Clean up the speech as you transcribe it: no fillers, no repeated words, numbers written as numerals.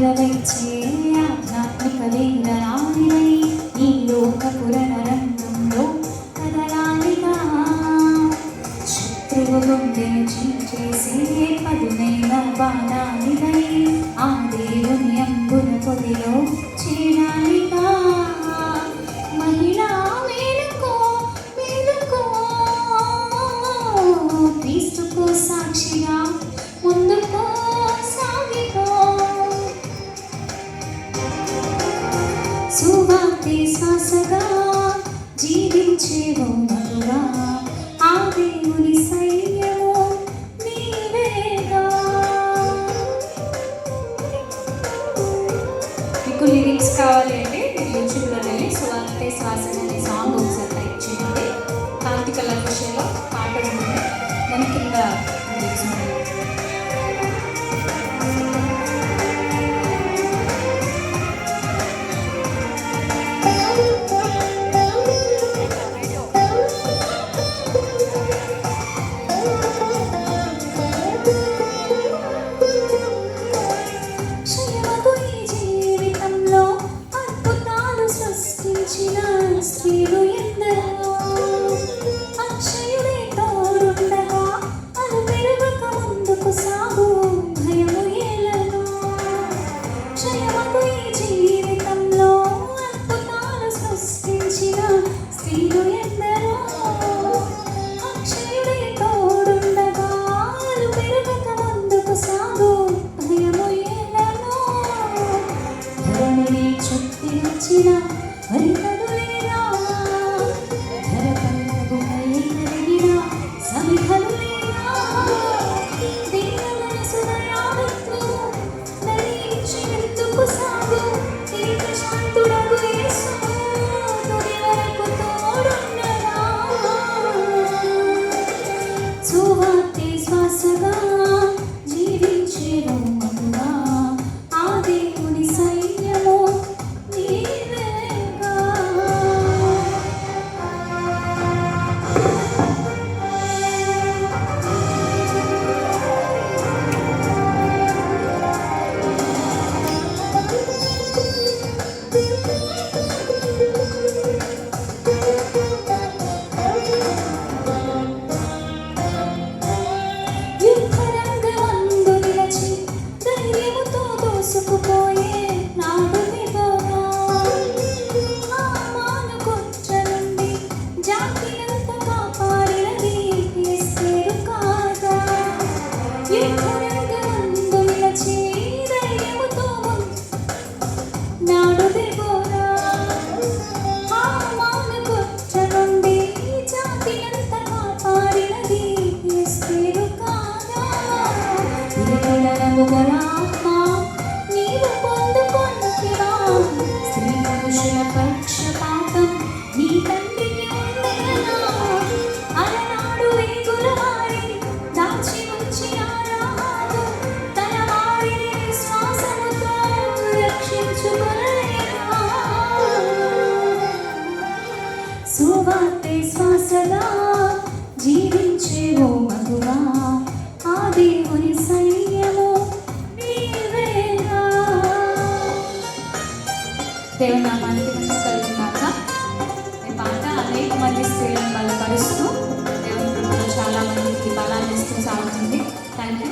నెరవేర్చే ఆధ్యాత్మిక వీరరాణివై ఈ లోకపురణ రంగంలో కదలాలిగా శత్రువు గుండెను చీల్చేసే పదునైన బాణానివై ఆ దేవుని అంబున పొదిలో చేరాలిగా మహిళా మేలుకో మేలుకో క్రీస్తుకు సాక్షిగా ముందుకో సాగిపో సువార్తే శ్వాసగా జీవించేవో మగువా ఆ దేవుని సైన్యము నీవేగా. మీకు లిరిక్స్ కావాలి అంటే మీరు యూట్యూబ్లో వెళ్ళి సువార్తే శ్వాసగా అనే సాంగ్ ఒకసారి టైప్ చేయండి. కార్తీక లక్ష్యంలో పాట ఉంటుంది, దాని కింద లిరిక్స్ ఉంటాయి. స్త్రీలు ఎందరో అక్షయుడే తోడుండగా అను పెరుగక ముందుకు సాగు భయము ఏలను క్షయమకు ఈ జీవితంలో అద్భుతాలు సృష్టించిన స్త్రీలు ఎందరో అక్షయుడే తోడుండగా అను పెరుగక ముందుకు సాగు భయము ఏలను ధరణిని చుట్టించిన హరిహరులేనా ధరపల్లగుమై కలిగిన సమిహరులేనా దీనమనసుదయావత్తు దయించినందుకు సాగు దీర్ఘశాంతుడగు యేసు తుది వరకు తోడుండగా సువార్తే శ్వాసగా జీవించేవో మగువా ఆ దేవుని సైన్యము పోయే నాడు విధోగా మానుకొచ్చ నుండి జాతినంత కాపాడినది ఎస్తేరు కాగా యుద్ధరంగమందు నిలచి ధైర్యముతో నాడు దిగోరా మానుకొచ్చ నుండి జాతినంత కాపాడినది ఎస్తేరు కాగా స్త్రీ పురుషుల పక్షపాతం నీ తండ్రికి ఉండేనా అలనాడు వేగుల వారి దాచి వచ్చిన రాదు తన వారిని విశ్వాసముతో రక్షించుకొనలేదా సువార్తే శ్వాసగా జీవించేవో మగువా ఆ దేవుని సైన్యము నీవేగా. దేవుని నామానికి మహిమ కలుగుగాక. ఈ పాట అనేక మంది స్త్రీలను బలపరుస్తూ దేవుని చాలా మందికి బలాన్ని ఇస్తూ సాగుతుంది. Thank you.